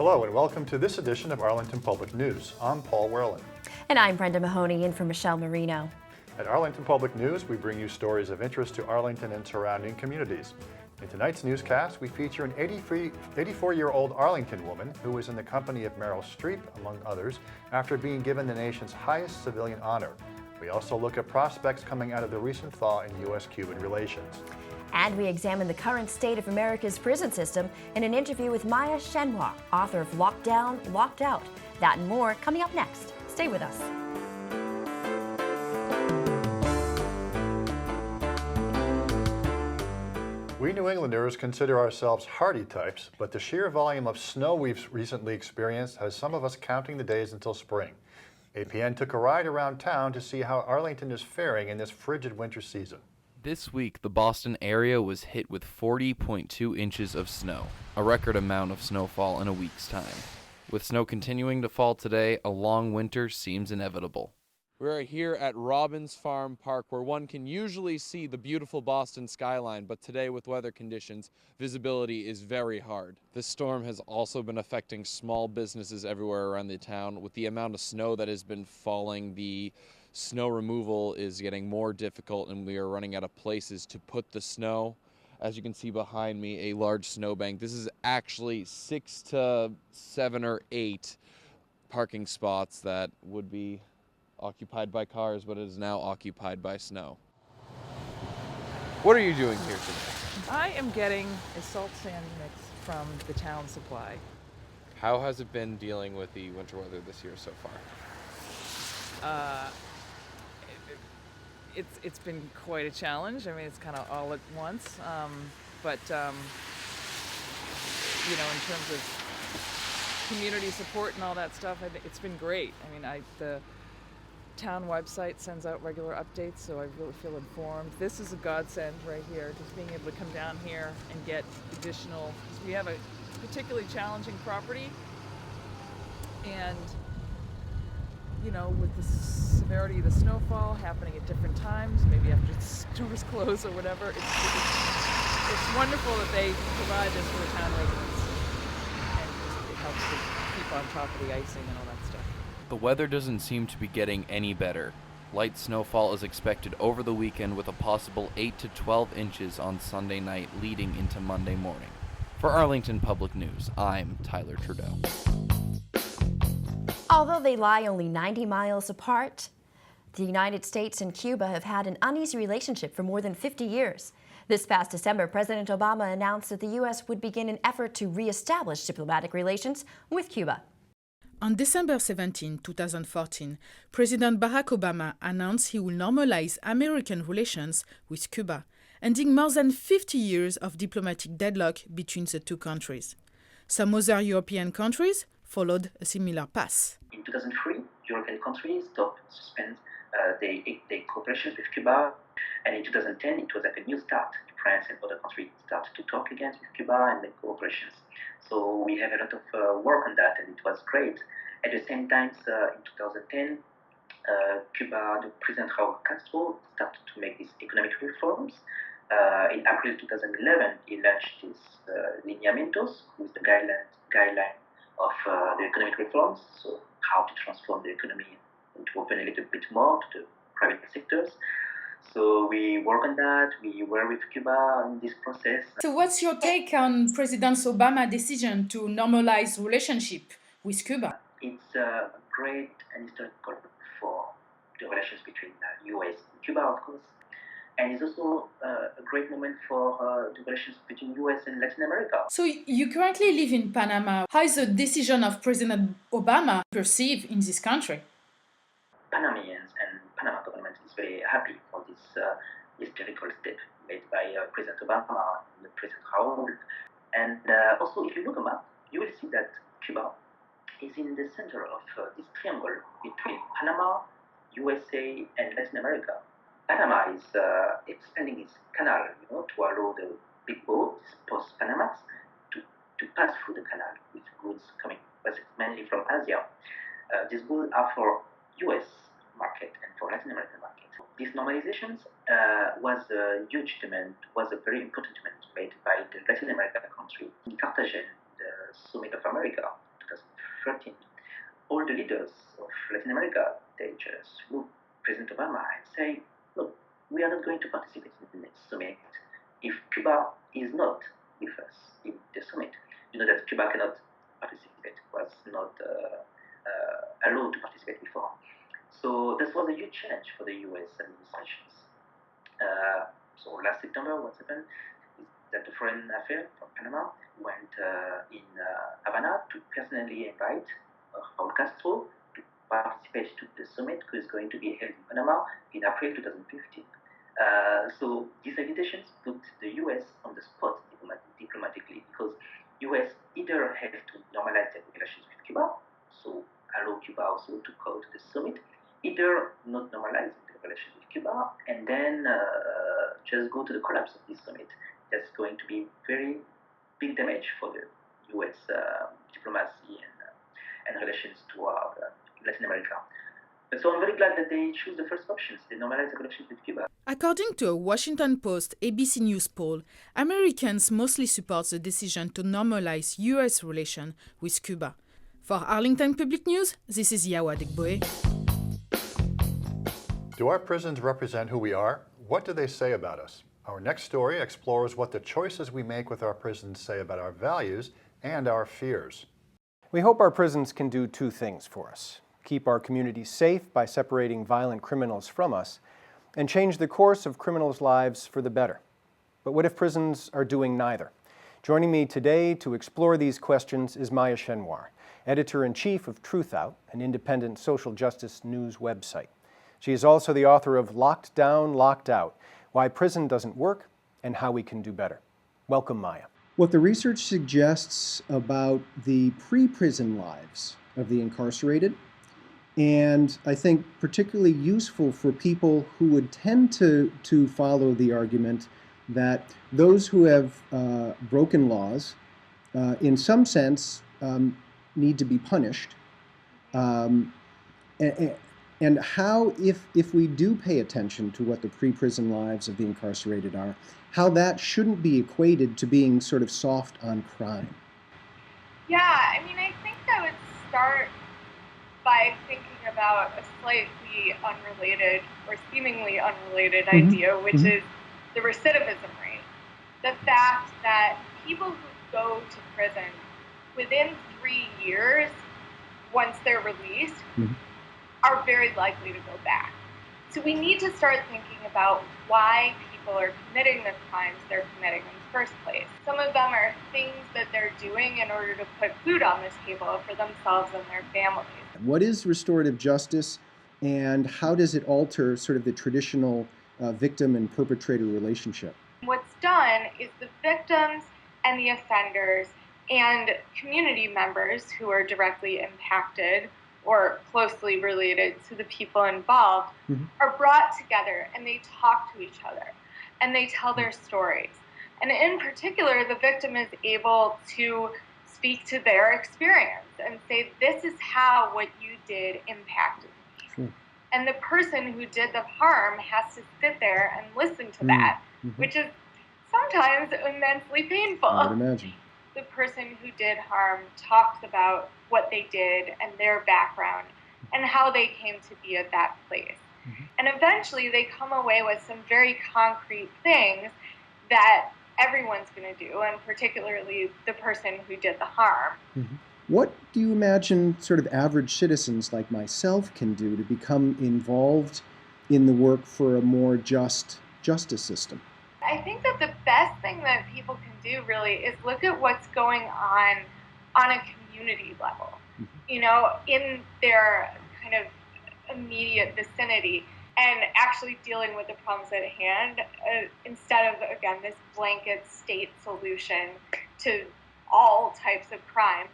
Hello and welcome to this edition of Arlington Public News. I'm Paul Werlin. And I'm Brenda Mahoney, in for Michelle Marino. At Arlington Public News, we bring you stories of interest to Arlington and surrounding communities. In tonight's newscast, we feature an 84-year-old Arlington woman who was in the company of Meryl Streep, among others, after being given the nation's highest civilian honor. We also look at prospects coming out of the recent thaw in U.S.-Cuban relations. And we examine the current state of America's prison system in an interview with Maya Shenhua, author of Locked Down, Locked Out. That and more coming up next. Stay with us. We New Englanders consider ourselves hardy types, but the sheer volume of snow we've recently experienced has some of us counting the days until spring. APN took a ride around town to see how Arlington is faring in this frigid winter season. This week, the Boston area was hit with 40.2 inches of snow, a record amount of snowfall in a week's time. With snow continuing to fall today, a long winter seems inevitable. We're here at Robbins Farm Park, where one can usually see the beautiful Boston skyline, but today with weather conditions, visibility is very hard. This storm has also been affecting small businesses everywhere around the town. With the amount of snow that has been falling, the snow removal is getting more difficult, and we are running out of places to put the snow. As you can see behind me, a large snowbank. This is actually 6 to 7 or 8 parking spots that would be occupied by cars, but it is now occupied by snow. What are you doing here today? I am getting a salt sand mix from the town supply. How has it been dealing with the winter weather this year so far? It's been quite a challenge. I mean, it's kind of all at once. But in terms of community support and all that stuff, I think it's been great. I mean, the town website sends out regular updates, so I really feel informed. This is a godsend right here, just being able to come down here and get additional, because we have a particularly challenging property, and with the severity of the snowfall happening at different times, maybe after the stores close or whatever, it's wonderful that they provide this for the town residents, and it helps to keep on top of the icing and all that stuff. The weather doesn't seem to be getting any better. Light snowfall is expected over the weekend, with a possible 8 to 12 inches on Sunday night leading into Monday morning. For Arlington Public News, I'm Tyler Trudeau. Although they lie only 90 miles apart, the United States and Cuba have had an uneasy relationship for more than 50 years. This past December, President Obama announced that the U.S. would begin an effort to re-establish diplomatic relations with Cuba. On December 17, 2014, President Barack Obama announced he will normalize American relations with Cuba, ending more than 50 years of diplomatic deadlock between the two countries. Some other European countries followed a similar path. In 2003, European countries suspended their cooperation with Cuba, and in 2010 it was like a new start. France and other countries started to talk again with Cuba and make cooperations. So we have a lot of work on that, and it was great. At the same time, in 2010, Cuba, the President Raúl Castro started to make these economic reforms. In April 2011, he launched his lineamientos, with the guideline of the economic reforms, so how to transform the economy and to open a little bit more to the private sectors. So we work on that, we work with Cuba on this process. So what's your take on President Obama's decision to normalize relationship with Cuba? It's great and historical for the relations between the US and Cuba, of course. And it's also a great moment for the relations between US and Latin America. So you currently live in Panama. How is the decision of President Obama perceived in this country? Panamanians and Panama government is very happy for this historical step made by President Obama and President Raúl. And also, if you look at a map, you will see that Cuba is in the center of this triangle between Panama, USA, and Latin America. Panama is expanding its canal, to allow the big boats, post-Panamax, to pass through the canal with goods coming, but mainly from Asia. These goods are for US market and for Latin American market. These normalizations was a huge demand, was a very important demand made by the Latin American country in Cartagena, the Summit of America 2013, all the leaders of Latin America, they just look President Obama and say, look, we are not going to participate in the next summit if Cuba is not with us in the summit. You know that Cuba cannot participate, was not allowed to participate before. So this was a huge challenge for the US administrations. So last September, what happened is that the Foreign Affairs from Panama went in Havana to personally invite Raul Castro to participate to the summit, which is going to be held in Panama in April 2015. So these invitations put the US on the spot diplomatically, because US either have to normalize their relations with Cuba, so allow Cuba also to go to the summit, either not normalize the relations with Cuba and then just go to the collapse of this summit. That's going to be very big damage for the US diplomacy and relations toward Latin America. And so I'm very glad that they choose the first options. They normalize the relations with Cuba. According to a Washington Post ABC News poll, Americans mostly support the decision to normalize US relations with Cuba. For Arlington Public News, this is Yawa Degboe. Do our prisons represent who we are? What do they say about us? Our next story explores what the choices we make with our prisons say about our values and our fears. We hope our prisons can do two things for us: keep our communities safe by separating violent criminals from us, and change the course of criminals' lives for the better. But what if prisons are doing neither? Joining me today to explore these questions is Maya Chenoir, editor-in-chief of Truth Out, an independent social justice news website. She is also the author of Locked Down, Locked Out: Why Prison Doesn't Work and How We Can Do Better. Welcome, Maya. What the research suggests about the pre-prison lives of the incarcerated, and I think particularly useful for people who would tend to follow the argument that those who have broken laws, in some sense, need to be punished, and how, if we do pay attention to what the pre-prison lives of the incarcerated are, how that shouldn't be equated to being sort of soft on crime. Yeah, I mean, I think I would start by thinking about a slightly unrelated or seemingly unrelated idea, which is the recidivism rate. The fact that people who go to prison within 3 years, once they're released, are very likely to go back. So we need to start thinking about why people are committing the crimes they're committing in the first place. Some of them are things that they're doing in order to put food on the table for themselves and their families. What is restorative justice, and how does it alter sort of the traditional victim and perpetrator relationship? What's done is the victims and the offenders and community members who are directly impacted or closely related to the people involved are brought together, and they talk to each other and they tell their stories. And in particular, the victim is able to speak to their experience and say, this is how what you did impacted me. And the person who did the harm has to sit there and listen to that, which is sometimes immensely painful. I would imagine. The person who did harm talks about what they did and their background and how they came to be at that place. And eventually they come away with some very concrete things that everyone's going to do, and particularly the person who did the harm. What do you imagine sort of average citizens like myself can do to become involved in the work for a more just justice system? I think that the best thing that people can do really is look at what's going on a community level, you know, in their kind of immediate vicinity, and actually dealing with the problems at hand instead of, again, this blanket state solution to all types of crime.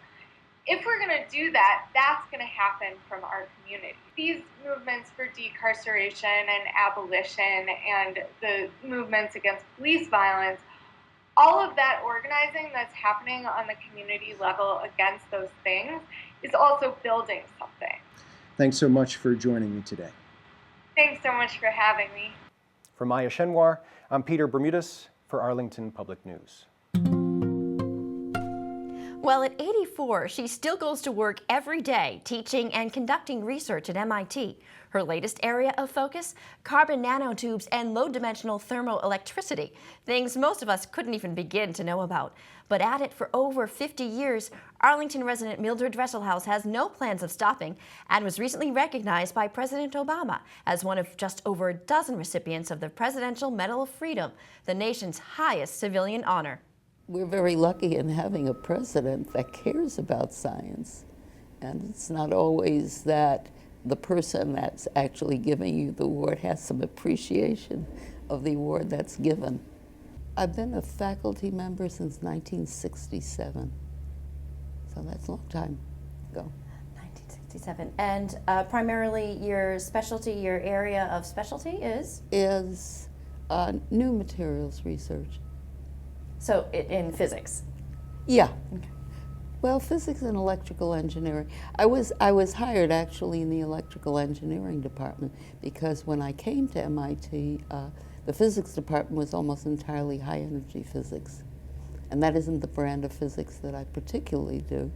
If we're going to do that, that's going to happen from our community. These movements for decarceration and abolition and the movements against police violence, all of that organizing that's happening on the community level against those things is also building something. Thanks so much for joining me today. Thanks so much for having me. For Maya Chenoir, I'm Peter Bermudez for Arlington Public News. Well, at 84, she still goes to work every day, teaching and conducting research at MIT. Her latest area of focus, carbon nanotubes and low-dimensional thermoelectricity, things most of us couldn't even begin to know about. But at it for over 50 years, Arlington resident Mildred Dresselhaus has no plans of stopping and was recently recognized by President Obama as one of just over a dozen recipients of the Presidential Medal of Freedom, the nation's highest civilian honor. We're very lucky in having a president that cares about science. And it's not always that the person that's actually giving you the award has some appreciation of the award that's given. I've been a faculty member since 1967, so that's a long time ago. 1967. And primarily your specialty, your area of specialty is? Is new materials research. So in physics? Yeah. Okay. Well, physics and electrical engineering. I was hired actually in the electrical engineering department because when I came to MIT, the physics department was almost entirely high energy physics. And that isn't the brand of physics that I particularly do,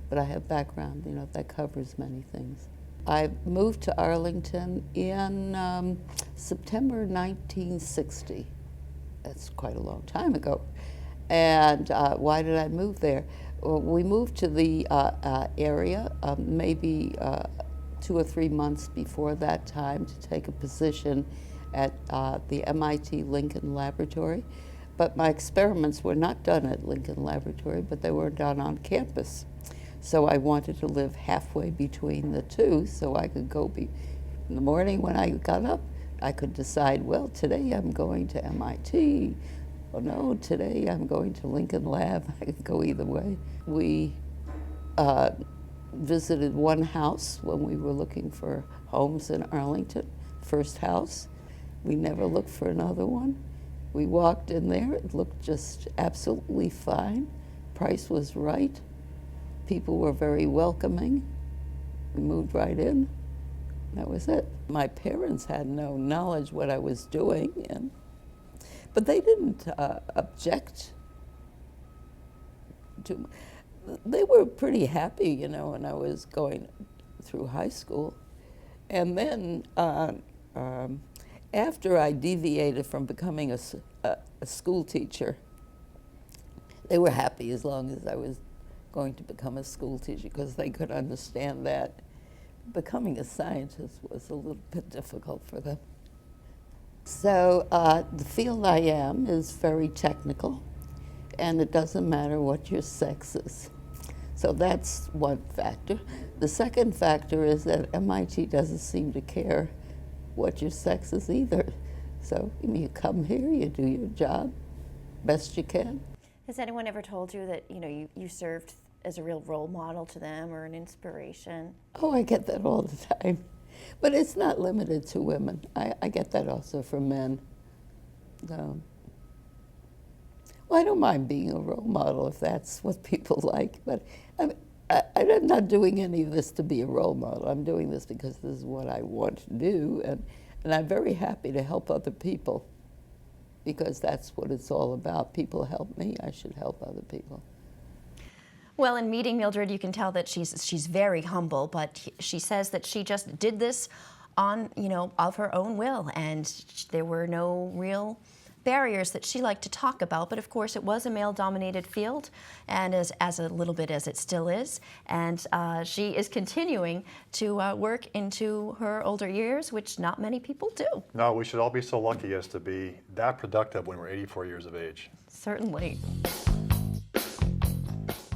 but I have background, that covers many things. I moved to Arlington in September 1960. That's quite a long time ago. And why did I move there? Well, we moved to the area maybe 2 or 3 months before that time to take a position at the MIT Lincoln Laboratory. But my experiments were not done at Lincoln Laboratory, but they were done on campus. So I wanted to live halfway between the two so I could go in the morning when I got up, I could decide, well, today I'm going to MIT. Oh no, today I'm going to Lincoln Lab. I could go either way. We visited one house when we were looking for homes in Arlington, first house. We never looked for another one. We walked in there, it looked just absolutely fine. Price was right. People were very welcoming. We moved right in. That was it. My parents had no knowledge what I was doing, but they didn't object to. They were pretty happy, when I was going through high school. And then after I deviated from becoming a school teacher, they were happy as long as I was going to become a school teacher because they could understand that becoming a scientist was a little bit difficult for them. So the field I am is very technical, and it doesn't matter what your sex is. So that's one factor. The second factor is that MIT doesn't seem to care what your sex is either. So you come here, you do your job best you can. Has anyone ever told you that you served as a real role model to them or an inspiration? Oh, I get that all the time. But it's not limited to women. I get that also from men. Well, I don't mind being a role model if that's what people like, but I'm not doing any of this to be a role model. I'm doing this because this is what I want to do, and I'm very happy to help other people because that's what it's all about. People help me, I should help other people. Well, in meeting Mildred, you can tell that she's very humble, but she says that she just did this on, of her own will, and there were no real barriers that she liked to talk about. But of course, it was a male-dominated field, and as a little bit as it still is. And she is continuing to work into her older years, which not many people do. No, we should all be so lucky as to be that productive when we're 84 years of age. Certainly.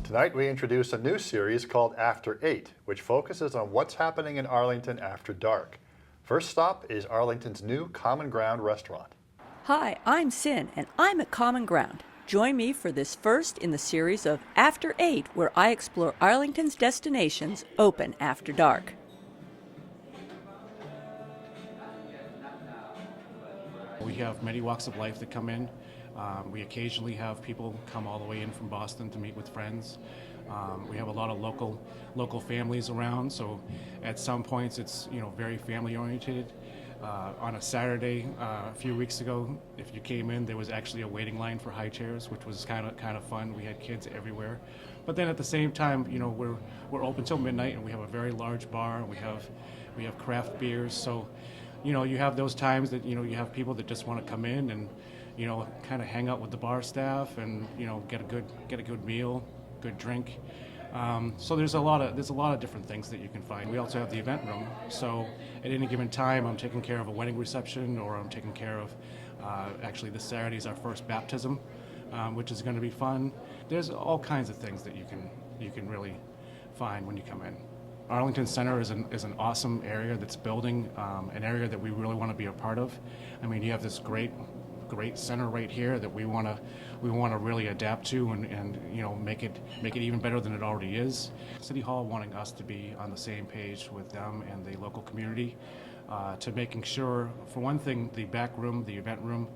Tonight we introduce a new series called After 8, which focuses on what's happening in Arlington after dark. First stop is Arlington's new Common Ground restaurant. Hi, I'm Sin, and I'm at Common Ground. Join me for this first in the series of After 8, where I explore Arlington's destinations open after dark. We have many walks of life that come in. We occasionally have people come all the way in from Boston to meet with friends. We have a lot of local families around, so at some points it's very family oriented. On a Saturday a few weeks ago, if you came in, there was actually a waiting line for high chairs, which was kind of fun. We had kids everywhere. But then at the same time, you know, we're open till midnight, and we have a very large bar, and we have craft beers. So, you know, you have those times that, you know, you have people that just want to come in and, you know, kind of hang out with the bar staff and, you know, get a good meal, good drink. So there's a lot of different things that you can find. We also have the event room. So at any given time, I'm taking care of a wedding reception, or I'm taking care of, actually this Saturday is our first baptism, which is going to be fun. There's all kinds of things that you can really find when you come in. Arlington Center is an awesome area that's building, an area that we really want to be a part of. I mean, you have this great center right here that we want to really adapt to and you know, make it even better than it already is. City Hall wanting us to be on the same page with them and the local community, to making sure, for one thing, the back room, the event room,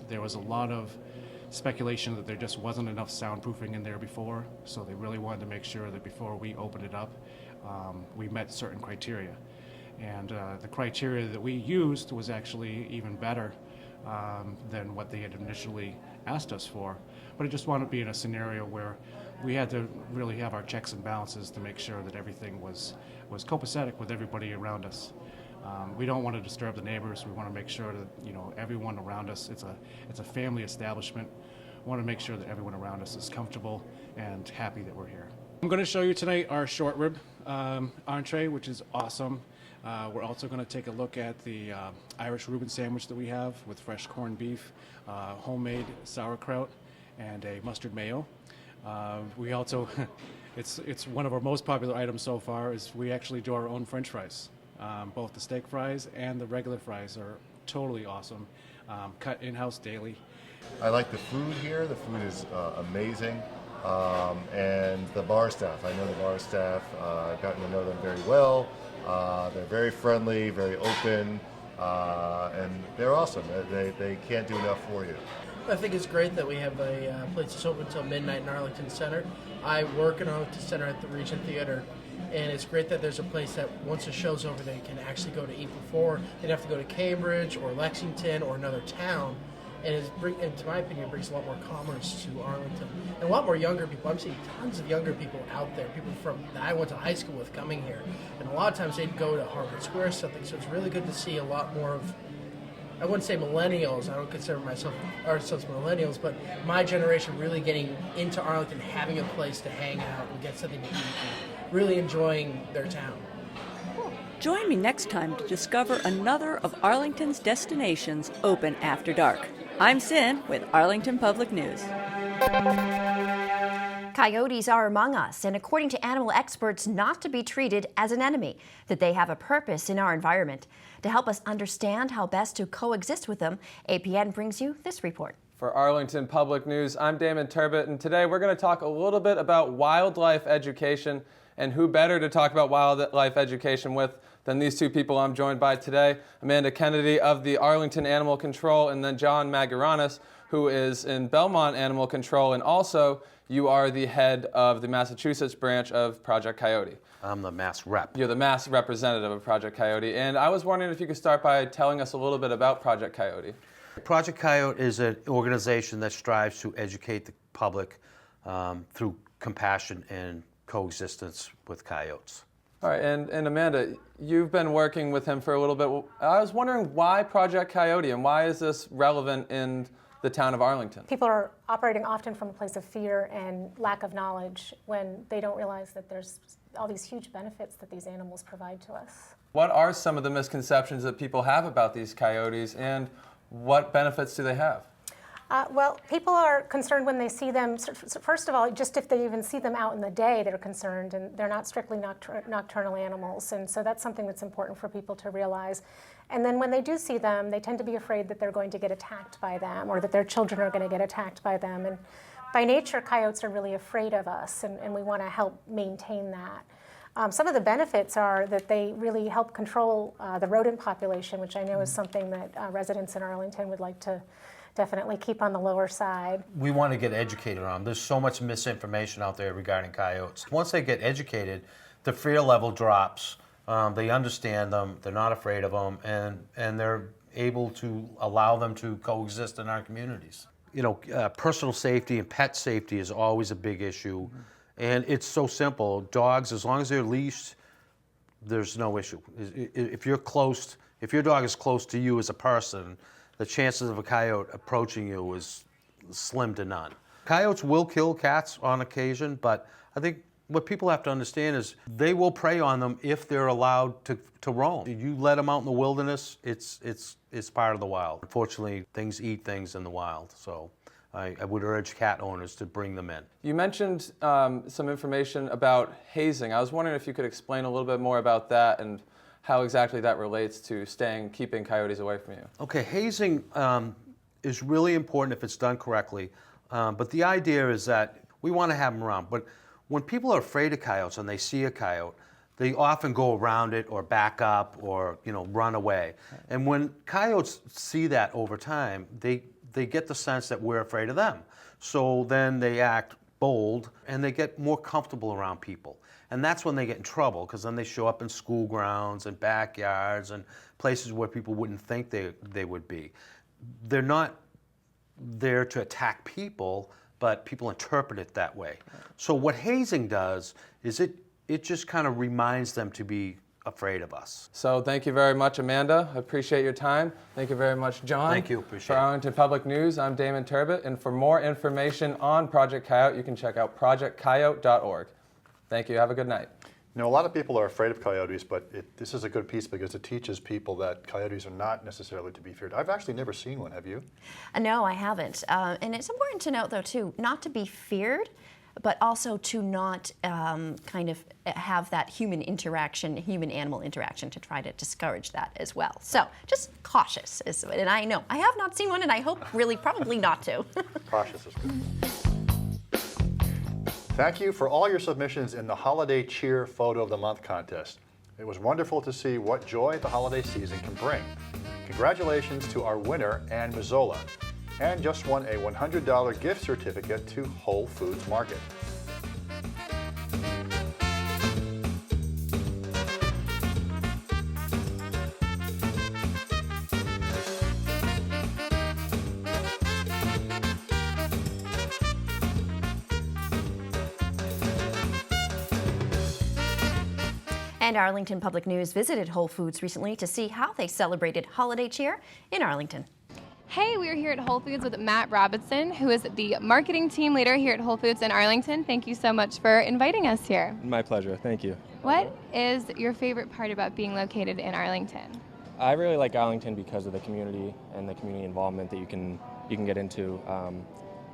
there was a lot of speculation that there just wasn't enough soundproofing in there before, so they really wanted to make sure that before we opened it up, we met certain criteria. And the criteria that we used was actually even better than what they had initially asked us for. But I just want to be in a scenario where we had to really have our checks and balances to make sure that everything was copacetic with everybody around us. We don't want to disturb the neighbors. We want to make sure that, you know, everyone around us, it's a family establishment. We want to make sure that everyone around us is comfortable and happy that we're here. I'm going to show you tonight our short rib entree, which is awesome. We're also going to take a look at the Irish Reuben sandwich that we have with fresh corned beef, homemade sauerkraut, and a mustard mayo. We also, it's one of our most popular items so far, is we actually do our own French fries. Both the steak fries and the regular fries are totally awesome, cut in-house daily. I like the food here. The food is amazing. And the bar staff. I know the bar staff. I've gotten to know them very well. They're very friendly, very open, and they're awesome. They can't do enough for you. I think it's great that we have a place that's open until midnight in Arlington Center. I work in Arlington Center at the Regent Theater, and it's great that there's a place that once the show's over, they can actually go to eat before. They'd have to go to Cambridge or Lexington or another town. And to my opinion, it brings a lot more commerce to Arlington. And a lot more younger people. I'm seeing tons of younger people out there, people that I went to high school with coming here. And a lot of times they'd go to Harvard Square or something, so it's really good to see a lot more of, I wouldn't say millennials, I don't consider ourselves millennials, but my generation really getting into Arlington, having a place to hang out and get something to eat, and really enjoying their town. Join me next time to discover another of Arlington's destinations open after dark. I'm Sin with Arlington Public News. Coyotes are among us, and according to animal experts, not to be treated as an enemy, that they have a purpose in our environment. To help us understand how best to coexist with them, APN brings you this report. For Arlington Public News, I'm Damon Turbot, and today we're going to talk a little bit about wildlife education, and who better to talk about wildlife education with than these two people I'm joined by today, Amanda Kennedy of the Arlington Animal Control, and then John Magaranis, who is in Belmont Animal Control, and also you are the head of the Massachusetts branch of Project Coyote. I'm the Mass rep. You're the Mass representative of Project Coyote, and I was wondering if you could start by telling us a little bit about Project Coyote. Project Coyote is an organization that strives to educate the public through compassion and coexistence with coyotes. All right, and Amanda, you've been working with him for a little bit. I was wondering why Project Coyote, and why is this relevant in the town of Arlington? People are operating often from a place of fear and lack of knowledge when they don't realize that there's all these huge benefits that these animals provide to us. What are some of the misconceptions that people have about these coyotes, and what benefits do they have? Well, people are concerned when they see them. First of all, just if they even see them out in the day, they're concerned, and they're not strictly nocturnal animals, and so that's something that's important for people to realize. And then when they do see them, they tend to be afraid that they're going to get attacked by them, or that their children are going to get attacked by them. And by nature, coyotes are really afraid of us, and we want to help maintain that. Some of the benefits are that they really help control the rodent population, which I know is something that residents in Arlington would like to definitely keep on the lower side. We want to get educated on them. There's so much misinformation out there regarding coyotes. Once they get educated, the fear level drops, They understand them, they're not afraid of them, and they're able to allow them to coexist in our communities. You know, personal safety and pet safety is always a big issue, and it's so simple. Dogs, as long as they're leashed, there's no issue. If your dog is close to you as a person, the chances of a coyote approaching you is slim to none. Coyotes will kill cats on occasion, but I think what people have to understand is they will prey on them if they're allowed to roam. You let them out in the wilderness, it's part of the wild. Unfortunately, things eat things in the wild, so I would urge cat owners to bring them in. You mentioned some information about hazing. I was wondering if you could explain a little bit more about that and how exactly that relates to keeping coyotes away from you. Okay, hazing is really important if it's done correctly, but the idea is that we want to have them around. But when people are afraid of coyotes and they see a coyote, they often go around it or back up or run away. And when coyotes see that over time, they get the sense that we're afraid of them. So then they act bold and they get more comfortable around people. And that's when they get in trouble, because then they show up in school grounds and backyards and places where people wouldn't think they would be. They're not there to attack people, but people interpret it that way. So what hazing does is it just kind of reminds them to be afraid of us. So thank you very much, Amanda. I appreciate your time. Thank you very much, John. Thank you. Appreciate For it. Arlington Public News, I'm Damon Turbot, and for more information on Project Coyote, you can check out projectcoyote.org. Thank you. Have a good night. A lot of people are afraid of coyotes, but this is a good piece because it teaches people that coyotes are not necessarily to be feared. I've actually never seen one. Have you? No, I haven't. And it's important to note, though, too, not to be feared, but also to not kind of have that human-animal interaction to try to discourage that as well. So just cautious. And I know I have not seen one, and I hope really probably not to. Cautious is good. Thank you for all your submissions in the Holiday Cheer Photo of the Month contest. It was wonderful to see what joy the holiday season can bring. Congratulations to our winner, Ann Mazzola, and just won a $100 gift certificate to Whole Foods Market. And Arlington Public News visited Whole Foods recently to see how they celebrated holiday cheer in Arlington. Hey, we're here at Whole Foods with Matt Robinson, who is the marketing team leader here at Whole Foods in Arlington. Thank you so much for inviting us here. My pleasure, thank you. What is your favorite part about being located in Arlington? I really like Arlington because of the community and the community involvement that you can get into.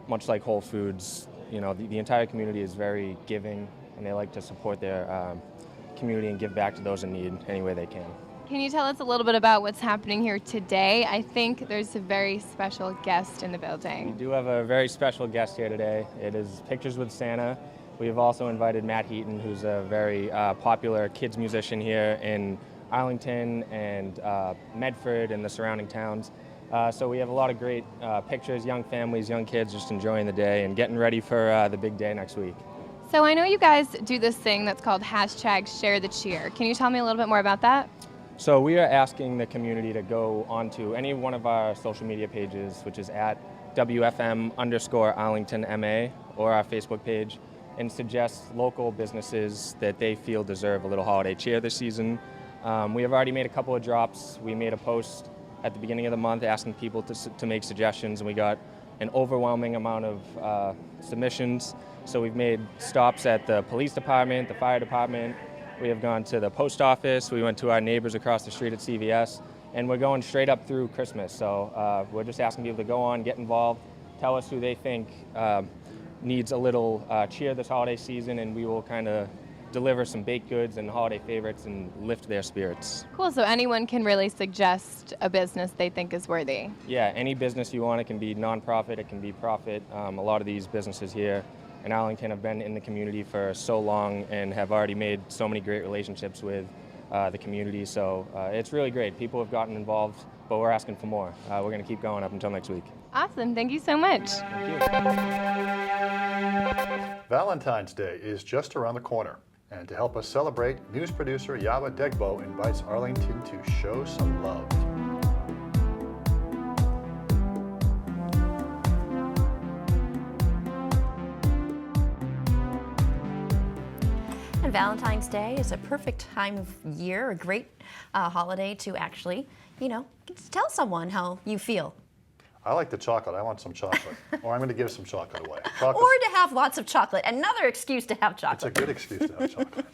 Much like Whole Foods, the entire community is very giving, and they like to support their community and give back to those in need any way they can. Can you tell us a little bit about what's happening here today? I think there's a very special guest in the building. We do have a very special guest here today. It is Pictures with Santa. We have also invited Matt Heaton, who's a very popular kids musician here in Arlington and Medford and the surrounding towns. So we have a lot of great pictures, young families, young kids just enjoying the day and getting ready for the big day next week. So I know you guys do this thing that's called #ShareTheCheer. Can you tell me a little bit more about that? So we are asking the community to go onto any one of our social media pages, which is at WFM_ArlingtonMA, or our Facebook page, and suggest local businesses that they feel deserve a little holiday cheer this season. We have already made a couple of drops. We made a post at the beginning of the month asking people to make suggestions, and we got an overwhelming amount of submissions. So we've made stops at the police department, the fire department. We have gone to the post office. We went to our neighbors across the street at CVS, and we're going straight up through Christmas. So we're just asking people to go on, get involved, tell us who they think needs a little cheer this holiday season, and we will kind of deliver some baked goods and holiday favorites and lift their spirits. Cool, so anyone can really suggest a business they think is worthy. Yeah, any business you want. It can be nonprofit, it can be profit. A lot of these businesses here in Arlington have been in the community for so long and have already made so many great relationships with the community. So it's really great. People have gotten involved, but we're asking for more. We're going to keep going up until next week. Awesome. Thank you so much. Thank you. Valentine's Day is just around the corner. And to help us celebrate, news producer Yaba Degbo invites Arlington to show some love. And Valentine's Day is a perfect time of year, a great holiday to actually, tell someone how you feel. I like the chocolate. I want some chocolate. Or I'm going to give some chocolate away. Or to have lots of chocolate. Another excuse to have chocolate. It's a good excuse to have chocolate.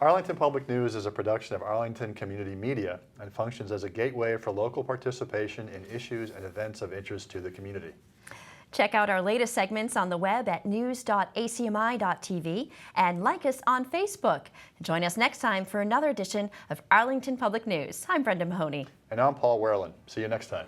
Arlington Public News is a production of Arlington Community Media and functions as a gateway for local participation in issues and events of interest to the community. Check out our latest segments on the web at news.acmi.tv and like us on Facebook. Join us next time for another edition of Arlington Public News. I'm Brenda Mahoney. And I'm Paul Werlin. See you next time.